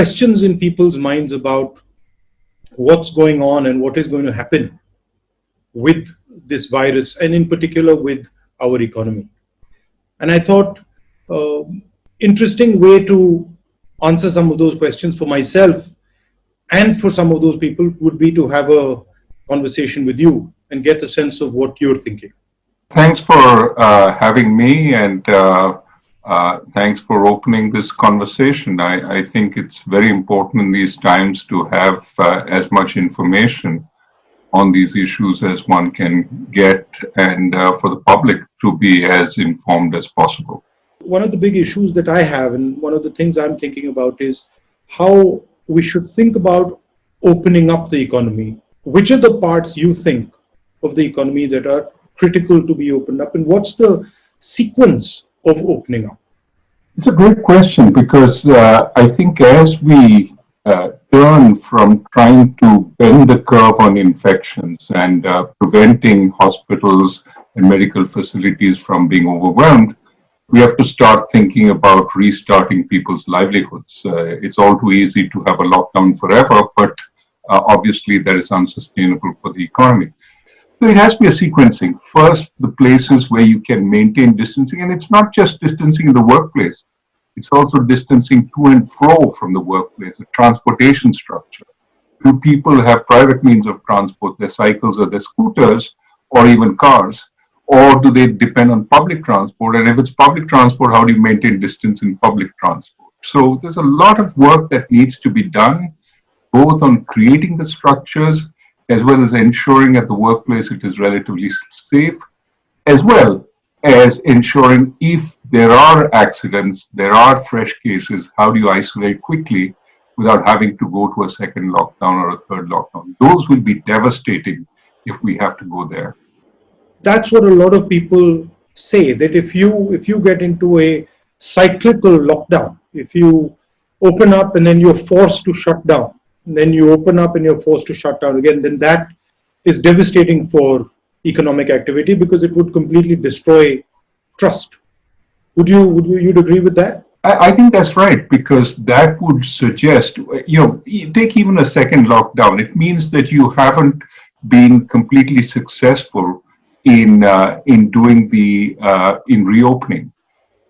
questions in people's minds about what's going on and what is going to happen with this virus, and in particular with our economy. And I thought interesting way to answer some of those questions for myself and for some of those people would be to have a conversation with you and get a sense of what you're thinking. Thanks for having me, and thanks for opening this conversation. I think it's very important in these times to have as much information on these issues as one can get, and for the public to be as informed as possible. One of the big issues that I have, and one of the things I'm thinking about, is how we should think about opening up the economy. Which are the parts you think of the economy that are critical to be opened up, and what's the sequence of opening up? It's a great question, because I think as we turn from trying to bend the curve on infections and preventing hospitals and medical facilities from being overwhelmed, we have to start thinking about restarting people's livelihoods. It's all too easy to have a lockdown forever, but obviously that is unsustainable for the economy. So it has to be a sequencing. First, the places where you can maintain distancing, and it's not just distancing in the workplace, it's also distancing to and fro from the workplace, the transportation structure. Do people have private means of transport, their cycles or their scooters, or even cars? Or do they depend on public transport? And if it's public transport, how do you maintain distance in public transport? So there's a lot of work that needs to be done, both on creating the structures, as well as ensuring at the workplace it is relatively safe, as well as ensuring if there are accidents, there are fresh cases, how do you isolate quickly without having to go to a second lockdown or a third lockdown? Those will be devastating if we have to go there. That's what a lot of people say, that if you get into a cyclical lockdown, if you open up and then you're forced to shut down, and then you open up and you're forced to shut down again, then that is devastating for economic activity, because it would completely destroy trust. You'd agree with that? I think that's right, because that would suggest, take even a second lockdown. It means that you haven't been completely successful in doing in reopening,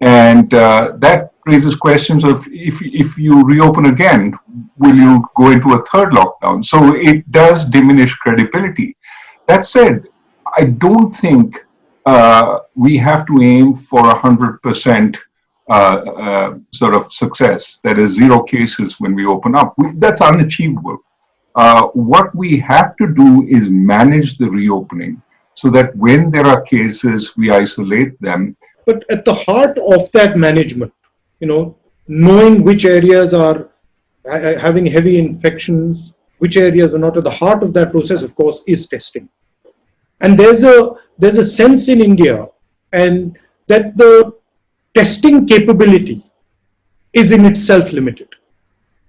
and that raises questions of if you reopen again, will you go into a third lockdown? So it does diminish credibility. That said, I don't think we have to aim for 100% sort of success. That is 0 cases when we open up. That's unachievable. What we have to do is manage the reopening so that when there are cases, we isolate them. But at the heart of that management, knowing which areas are having heavy infections, which areas are not, at the heart of that process, of course, is testing. And there's a sense in India, and that the testing capability is in itself limited.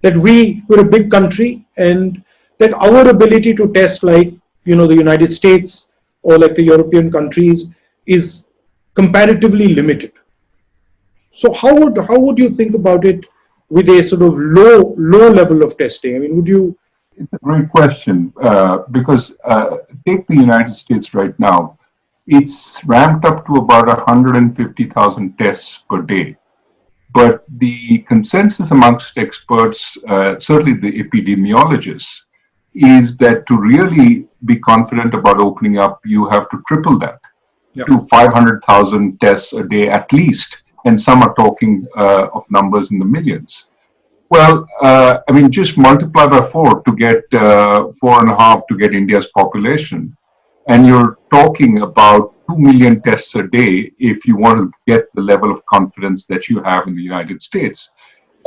That we're a big country, and that our ability to test, like the United States or like the European countries, is comparatively limited. So how would you think about it with a sort of low level of testing? I mean, would you? It's a great question, because take the United States right now. It's ramped up to about 150,000 tests per day. But the consensus amongst experts, certainly the epidemiologists, is that to really be confident about opening up, you have to triple that to 500,000 tests a day at least. And some are talking of numbers in the millions. Well, just multiply by 4 to get 4.5 to get India's population. And you're talking about 2 million tests a day if you want to get the level of confidence that you have in the United States.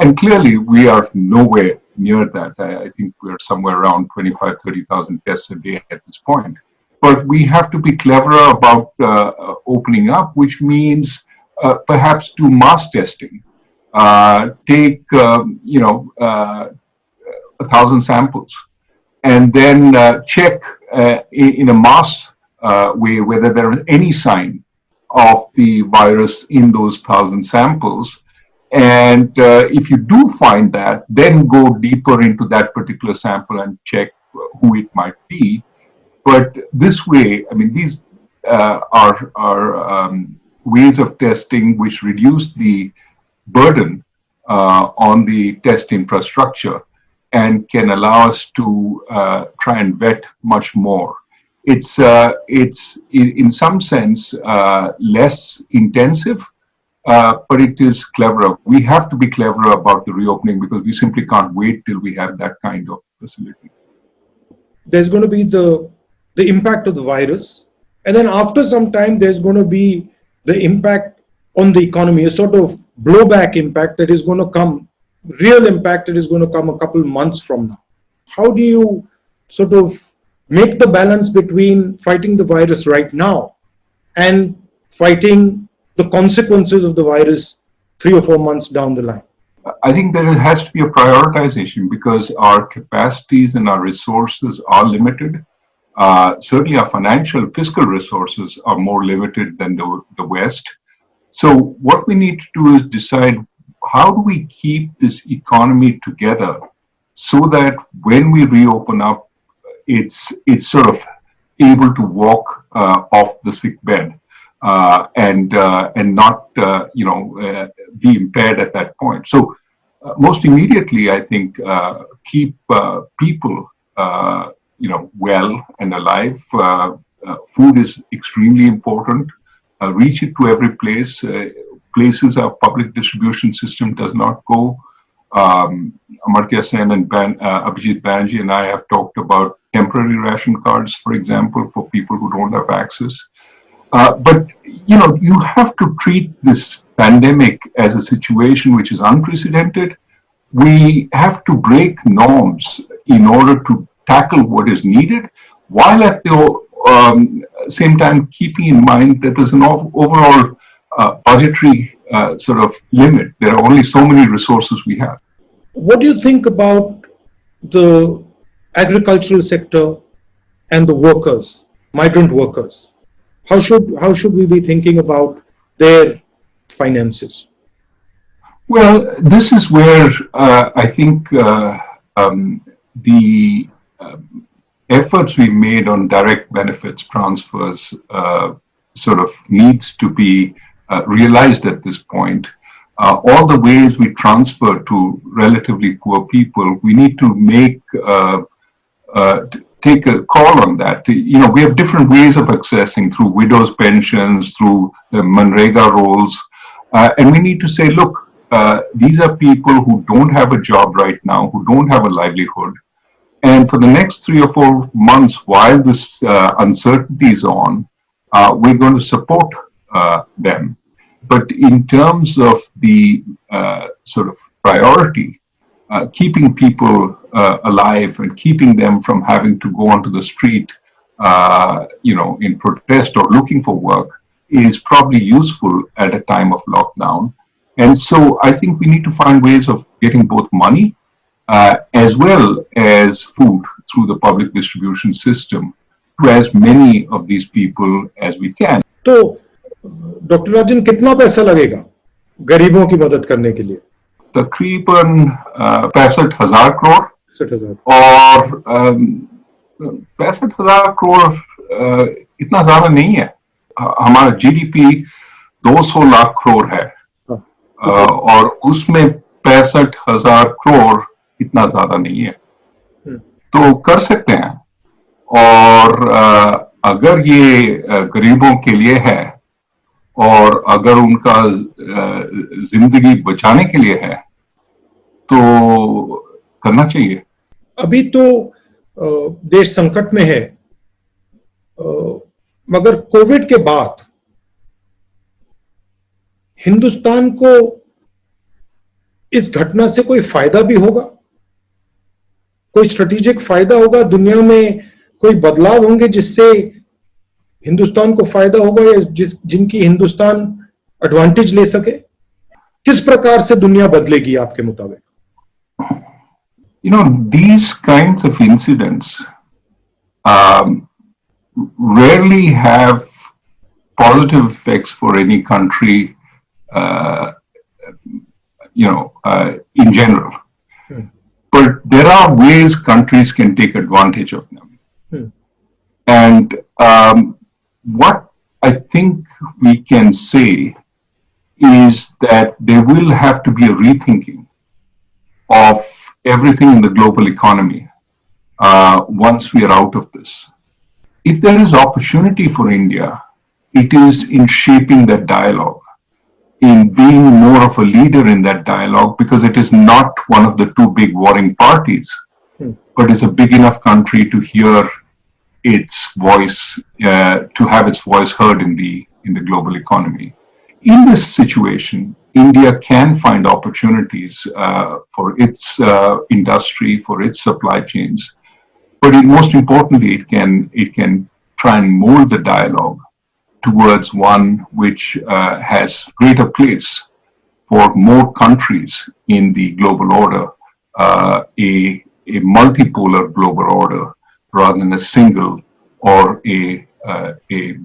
And clearly, we are nowhere near that. I think we're somewhere around 25, 30,000 tests a day at this point. But we have to be cleverer about opening up, which means perhaps do mass testing. Take 1,000 samples, and then check in a mass way whether there is any sign of the virus in those 1,000 samples, And if you do find that, then go deeper into that particular sample and check who it might be. But this way, I mean, these are ways of testing which reduce the burden on the test infrastructure and can allow us to try and vet much more. It's in some sense less intensive, but it is cleverer. We have to be cleverer about the reopening because we simply can't wait till we have that kind of facility. There's going to be the impact of the virus, and then after some time there's going to be the impact on the economy, a sort of blowback impact that is going to come, real impact that is going to come a couple months from now. How do you sort of make the balance between fighting the virus right now and fighting the consequences of the virus 3 or 4 months down the line? I think there has to be a prioritization because our capacities and our resources are limited. Certainly our financial, fiscal resources are more limited than the West. So what we need to do is decide how do we keep this economy together so that when we reopen up, it's sort of able to walk off the sick bed and not be impaired at that point. So most immediately, I think keep people well and alive. Food is extremely important. Reach it to every place. Places our public distribution system does not go. Amartya Sen and Abhijit Banerjee and I have talked about temporary ration cards, for example, for people who don't have access. But you have to treat this pandemic as a situation which is unprecedented. We have to break norms in order to tackle what is needed, while at the same time keeping in mind that there's an overall budgetary sort of limit. There are only so many resources we have. What do you think about the agricultural sector and the workers, migrant workers? How should we be thinking about their finances? Well, this is where I think the efforts we made on direct benefits transfers sort of needs to be realized at this point. All the ways we transfer to relatively poor people, we need to take a call on that. We have different ways of accessing through widows' pensions, through the Manrega rolls, and we need to say, look, these are people who don't have a job right now, who don't have a livelihood. And for the next 3 or 4 months, while this uncertainty is on, we're going to support them. But in terms of the sort of priority, keeping people alive and keeping them from having to go onto the street, in protest or looking for work is probably useful at a time of lockdown. And so I think we need to find ways of getting both money as well as food through the public distribution system to as many of these people as we can. तो doctor राजन, कितना पैसा लगेगा गरीबों की मदद करने के लिए? तकरीबन 65,000 करोड़ 60,000 और 65,000 करोड़ इतना ज्यादा नहीं है. हमारा जीडीपी 200 लाख करोड़ है और उसमें 65,000 करोड़ इतना ज्यादा नहीं है, तो कर सकते हैं. और अगर ये गरीबों के लिए है और अगर उनका जिंदगी बचाने के लिए है तो करना चाहिए. अभी तो देश संकट में है, मगर कोविड के बाद हिंदुस्तान को इस घटना से कोई फायदा भी होगा, कोई स्ट्रेटेजिक फायदा होगा, दुनिया में कोई बदलाव होंगे जिससे हिंदुस्तान को फायदा होगा या जिनकी हिंदुस्तान एडवांटेज ले सके? किस प्रकार से दुनिया बदलेगी आपके मुताबिक? These kinds of incidents rarely have positive effects for any country in general. Hmm. But there are ways countries can take advantage of them. Hmm. And what I think we can say is that there will have to be a rethinking of everything in the global economy once we are out of this. If there is opportunity for India, it is in shaping that dialogue, in being more of a leader in that dialogue, because it is not one of the two big warring parties, but is a big enough country to hear its voice, to have its voice heard in the global economy. In this situation, India can find opportunities for its industry, for its supply chains, but most importantly, it can try and mold the dialogue towards one which has greater place for more countries in the global order, a multipolar global order rather than a single or a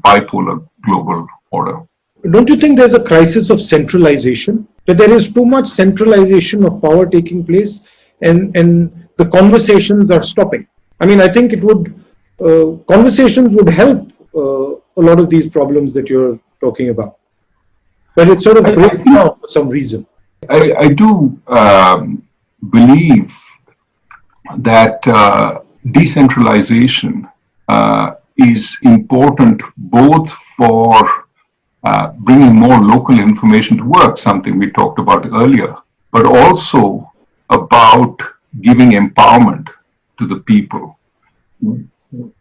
bipolar global order. Don't you think there's a crisis of centralization? That there is too much centralization of power taking place, and the conversations are stopping. I mean, I think it would conversations would help a lot of these problems that you're talking about, but it's sort of breaks down for some reason. I do believe that decentralization is important both for bringing more local information to work, something we talked about earlier, but also about giving empowerment to the people.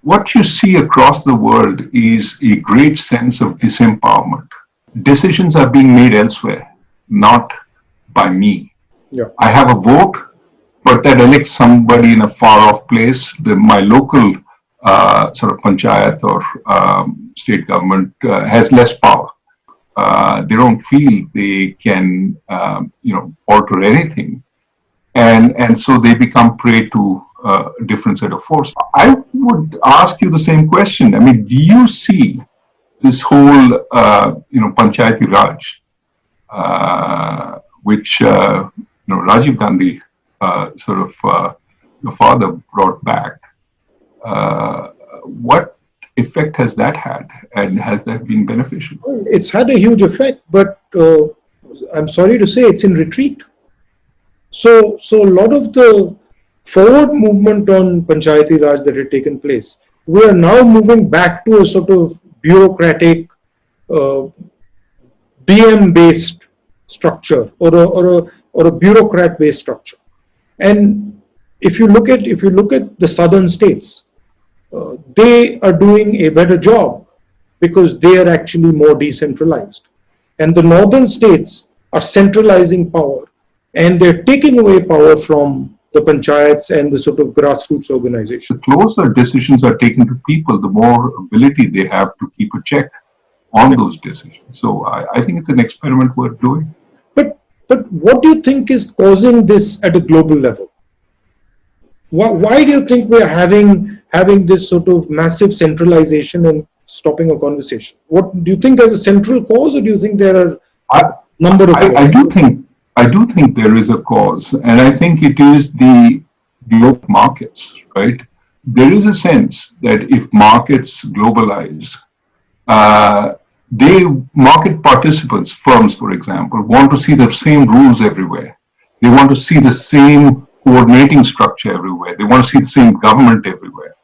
What you see across the world is a great sense of disempowerment. Decisions are being made elsewhere, not by me. Yeah. I have a vote, but that elects somebody in a far off place. My local sort of panchayat or state government has less power. They don't feel they can, alter anything, and so they become prey to a different set of force. I would ask you the same question. I mean, do you see this whole, Panchayati Raj, which Rajiv Gandhi, your father brought back? What effect has that had, and has that been beneficial? It's had a huge effect, but I'm sorry to say it's in retreat. So a lot of the forward movement on Panchayati Raj that had taken place, we are now moving back to a sort of bureaucratic, BM-based structure or a bureaucrat-based structure. And if you look at the southern states, they are doing a better job because they are actually more decentralized. And the northern states are centralizing power, and they're taking away power from the panchayats and the sort of grassroots organization. The closer decisions are taken to people, the more ability they have to keep a check on those decisions. So I think it's an experiment worth doing. But what do you think is causing this at a global level? Why do you think we're having this sort of massive centralization and stopping a conversation? What do you think there's a central cause, or do you think there are a number of I do think there is a cause, and I think it is the global markets, right? There is a sense that if markets globalize, market participants, firms, for example, want to see the same rules everywhere. They want to see the same coordinating structure everywhere. They want to see the same government everywhere,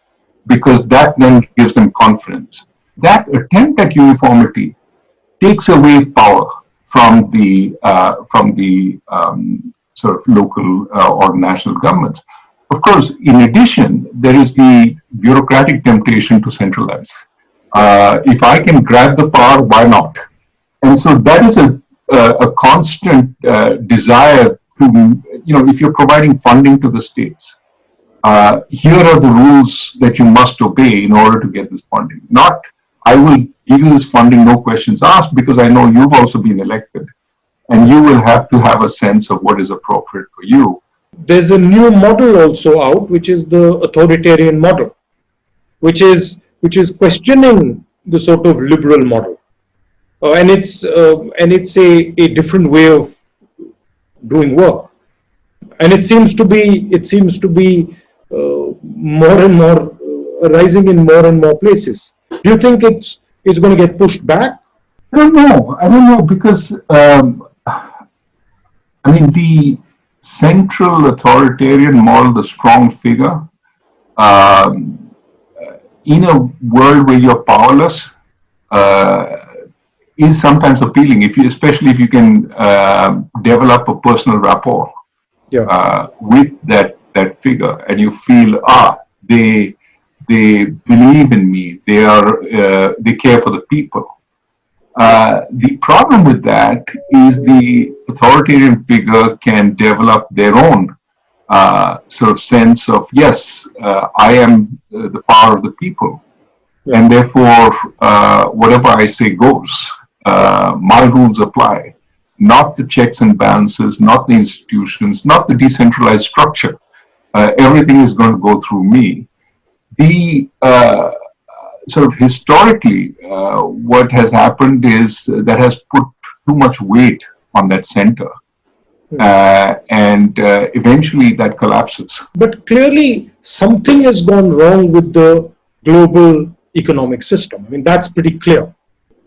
because that then gives them confidence. That attempt at uniformity takes away power from the sort of local or national governments. Of course, in addition, there is the bureaucratic temptation to centralize. If I can grab the power, why not? And so that is a constant desire to, if you're providing funding to the states, here are the rules that you must obey in order to get this funding. Not, I will give you this funding, no questions asked, because I know you've also been elected, and you will have to have a sense of what is appropriate for you. There's a new model also out, which is the authoritarian model, which is questioning the sort of liberal model, and it's a different way of doing work. And it seems to be more and more rising in more and more places. Do you think it's going to get pushed back? I don't know because I mean the central authoritarian model, the strong figure, um, in a world where you're powerless, uh, is sometimes appealing. If you, especially if you can develop a personal rapport Yeah. with that figure, and you feel they believe in me. They care for the people. The problem with that is the authoritarian figure can develop their own sort of sense of, yes, I am the power of the people, Yeah. and therefore whatever I say goes. My rules apply, not the checks and balances, not the institutions, not the decentralized structure. Everything is going to go through me. The sort of historically, what has happened is that has put too much weight on that center, and eventually that collapses. But clearly, something has gone wrong with the global economic system. I mean, that's pretty clear,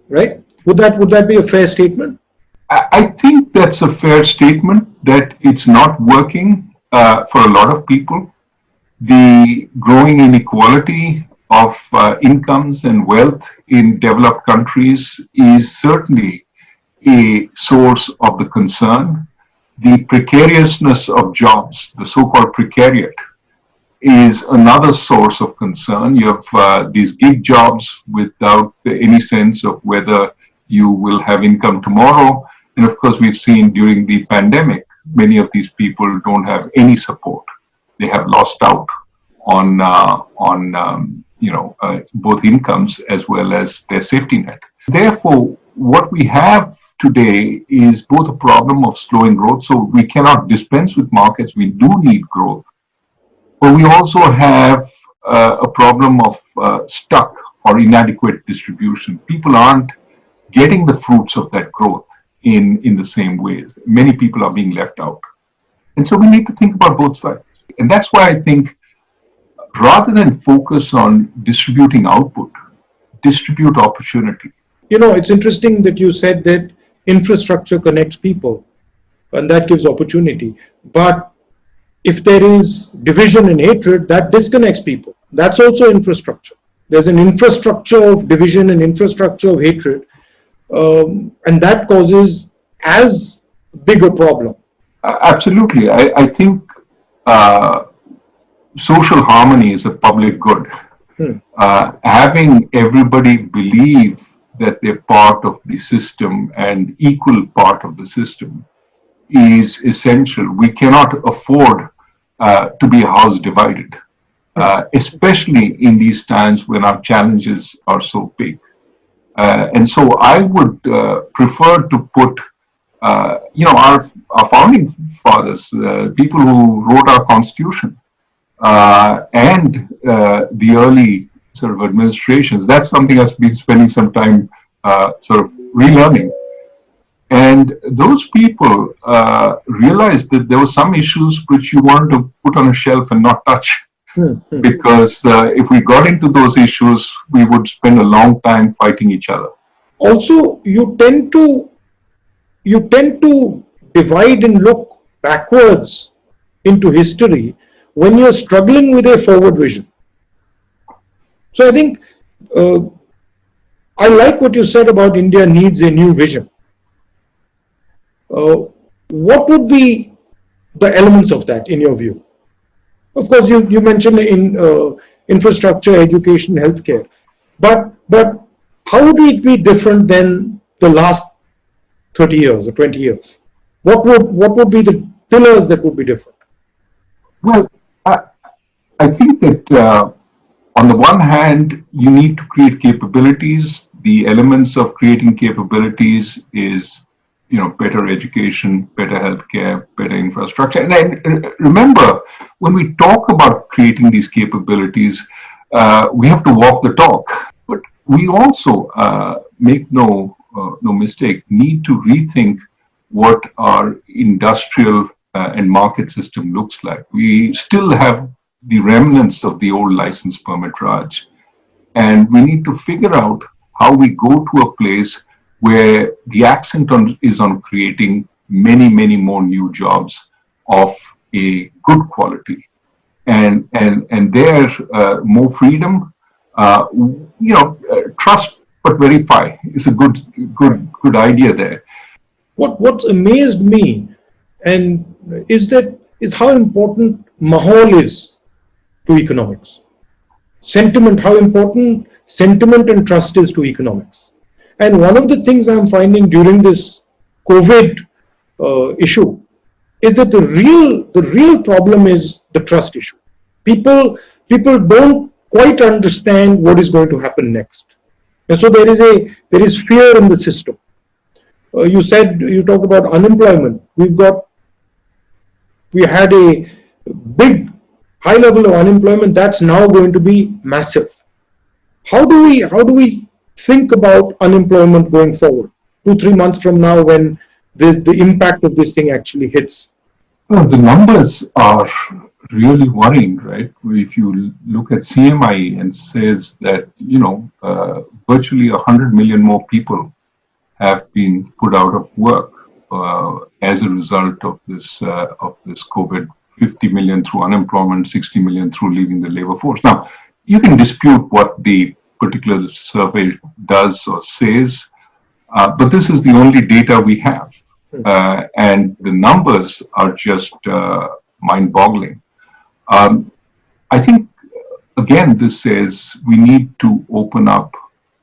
right? Would that be a fair statement? I think that's a fair statement that it's not working for a lot of people. The growing inequality of incomes and wealth in developed countries is certainly a source of the concern. The precariousness of jobs, the so-called precariat, is another source of concern. You have these gig jobs without any sense of whether you will have income tomorrow. And of course, we've seen during the pandemic, many of these people don't have any support. They have lost out on both incomes as well as their safety net. Therefore, what we have today is both a problem of slowing growth. So we cannot dispense with markets. We do need growth. But we also have a problem of stuck or inadequate distribution. People aren't getting the fruits of that growth in the same ways. Many people are being left out. And so we need to think about both sides. And that's why I think rather than focus on distributing output, distribute opportunity. You know, it's interesting that you said that infrastructure connects people and that gives opportunity. But if there is division and hatred, that disconnects people. That's also infrastructure. There's an infrastructure of division and infrastructure of hatred, and that causes as big a problem. Absolutely. I think social harmony is a public good. Having everybody believe that they're part of the system and equal part of the system is essential. We cannot afford to be a house divided, especially in these times when our challenges are so big. And so I would prefer to put, our founding fathers, people who wrote our constitution, and the early sort of administrations. That's something I've been spending some time sort of relearning. And those people realized that there were some issues which you wanted to put on a shelf and not touch. Because if we got into those issues, we would spend a long time fighting each other. Also, you tend to divide and look backwards into history when you're struggling with a forward vision. So I think I like what you said about India needs a new vision. What would be the elements of that in your view? Of course, you mentioned in infrastructure, education, healthcare, but how would it be different than the last 30 years or 20 years? What would be the pillars that would be different? Well, I think that on the one hand, you need to create capabilities. The elements of creating capabilities is, better education, better healthcare, better infrastructure. And then remember, when we talk about creating these capabilities, we have to walk the talk. But we also, make no mistake, need to rethink what our industrial and market system looks like. We still have the remnants of the old license permit Raj. And we need to figure out how we go to a place where the accent is on creating many, many more new jobs of a good quality. And there, more freedom, trust but verify is a good idea there. What's amazed me and is how important mahal is to economics. Sentiment, how important sentiment and trust is to economics. And one of the things I'm finding during this COVID issue is that the real problem is the trust issue. People don't quite understand what is going to happen next, and so there is fear in the system. You talked about unemployment. We had a big high level of unemployment that's now going to be massive. How do we think about unemployment going forward 2-3 months from now when the impact of this thing actually hits? Well, the numbers are really worrying, right? If you look at CMI and says that virtually 100 million more people have been put out of work as a result of this COVID. 50 million through unemployment, 60 million through leaving the labor force. Now, you can dispute what the particular survey does or says, but this is the only data we have. And the numbers are just mind-boggling. I think, again, this says we need to open up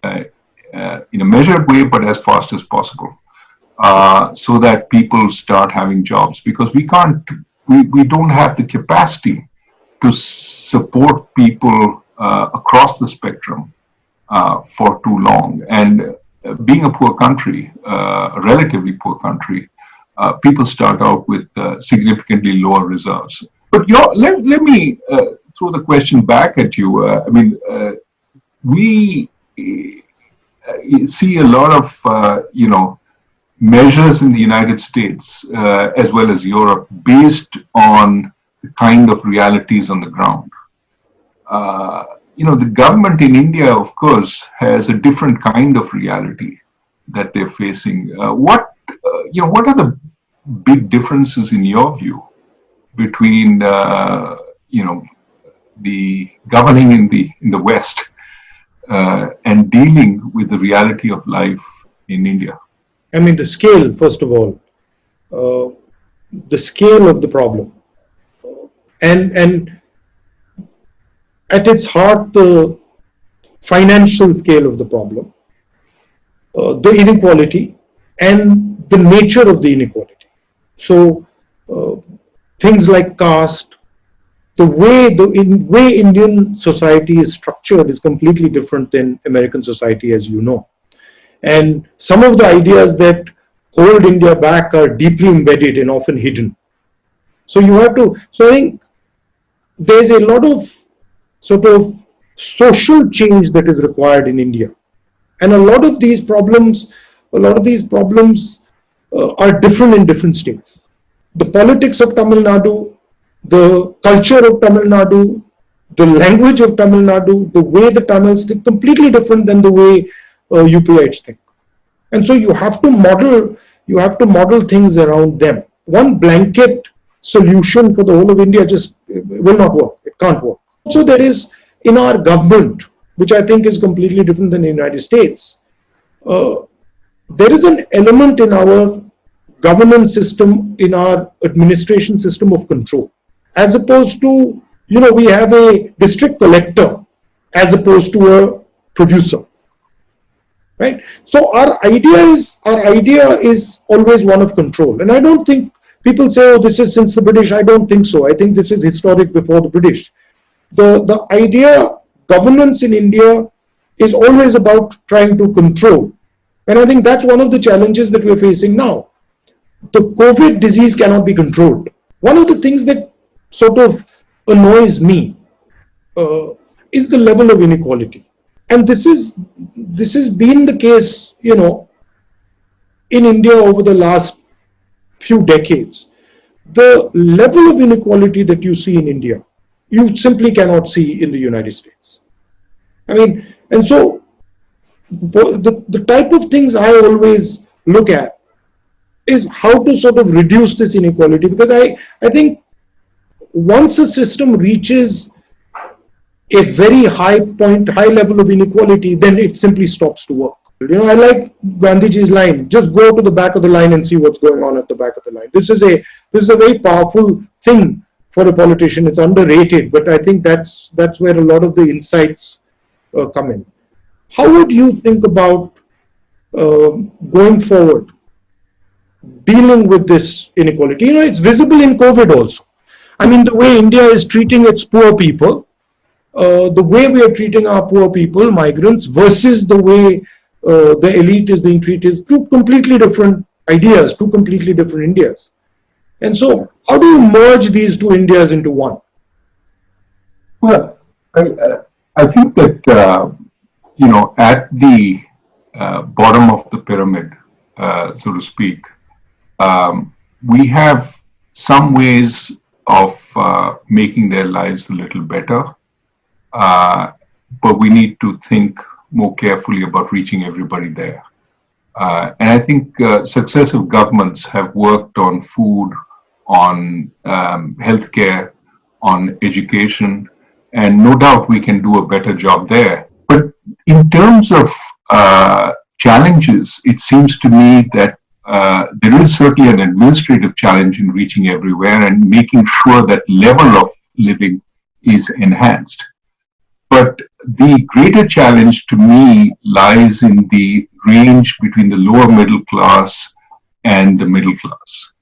in a measured way, but as fast as possible, so that people start having jobs, because we don't have the capacity to support people across the spectrum for too long. And being a poor country, a relatively poor country, people start out with significantly lower reserves. But let me throw the question back at you. We see a lot of, measures in the United States as well as Europe based on the kind of realities on the ground. The government in India, of course, has a different kind of reality that they're facing. What are the big differences in your view between the governing in the West and dealing with the reality of life in India? I mean, the scale, first of all, the scale of the problem, and at its heart, the financial scale of the problem, the inequality, and the nature of the inequality. So, things like caste, the way Indian society is structured is completely different than American society, as you know. And some of the ideas that hold India back are deeply embedded and often hidden. So I think there's a lot of sort of social change that is required in India. And a lot of these problems are different in different states. The politics of Tamil Nadu, the culture of Tamil Nadu, the language of Tamil Nadu, the way the Tamils think, completely different than the way UPites think. And so you have to model things around them. One blanket solution for the whole of India just will not work. It can't work. So there is, in our government, which I think is completely different than the United States, there is an element in our governance system, in our administration system of control, as opposed to, we have a district collector as opposed to a producer. Right? So our idea is always one of control. And I don't think people say, oh, this is since the British. I don't think so. I think this is historic before the British. The idea, governance in India is always about trying to control. And I think that's one of the challenges that we're facing now. The COVID disease cannot be controlled. One of the things that sort of annoys me is the level of inequality. And this has been the case, in India over the last few decades, the level of inequality that you see in India, you simply cannot see in the United States. I mean, and so the type of things I always look at is how to sort of reduce this inequality, because I think once a system reaches a very high point, high level of inequality, then it simply stops to work. You know, I like Gandhiji's line, just go to the back of the line and see what's going on at the back of the line. This is a very powerful thing for a politician. It's underrated, but I think that's where a lot of the insights come in. How would you think about going forward, dealing with this inequality? You know, it's visible in COVID also. I mean, the way India is treating its poor people, the way we are treating our poor people, migrants, versus the way the elite is being treated, two completely different ideas, two completely different Indias. And so, how do you merge these two Indias into one? Well, I think that, you know, at the bottom of the pyramid, so to speak, we have some ways of making their lives a little better, but we need to think more carefully about reaching everybody there. And I think successive governments have worked on food, on healthcare, on education, and no doubt we can do a better job there. But in terms of challenges, it seems to me that there is certainly an administrative challenge in reaching everywhere and making sure that level of living is enhanced. But the greater challenge to me lies in the range between the lower middle class and the middle class,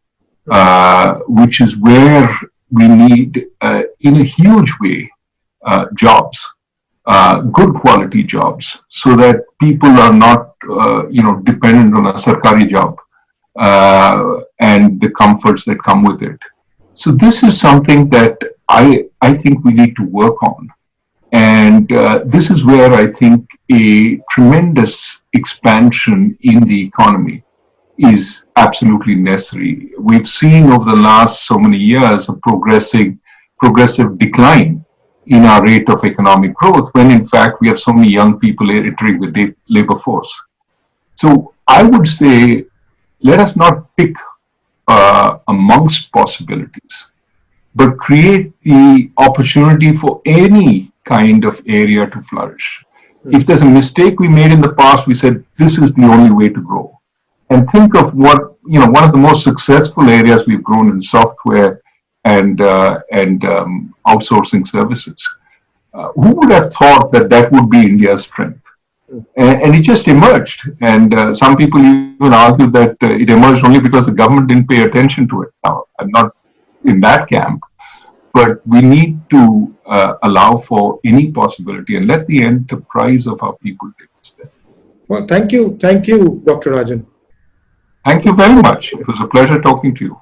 which is where we need, in a huge way, jobs, good quality jobs, so that people are not, you know, dependent on a sarkari job and the comforts that come with it. So this is something that I think we need to work on. And this is where I think a tremendous expansion in the economy is absolutely necessary. We've seen over the last so many years a progressive decline in our rate of economic growth, when in fact we have so many young people entering the labor force. So I would say, let us not pick amongst possibilities, but create the opportunity for any kind of area to flourish. If there's a mistake we made in the past, we said, this is the only way to grow. And think of what, you know, one of the most successful areas we've grown in software and outsourcing services. Who would have thought that that would be India's strength? And it just emerged. And some people even argue that it emerged only because the government didn't pay attention to it. Now, I'm not in that camp, but we need to allow for any possibility and let the enterprise of our people take a step. Well, thank you, Dr. Rajan. Thank you very much. It was a pleasure talking to you.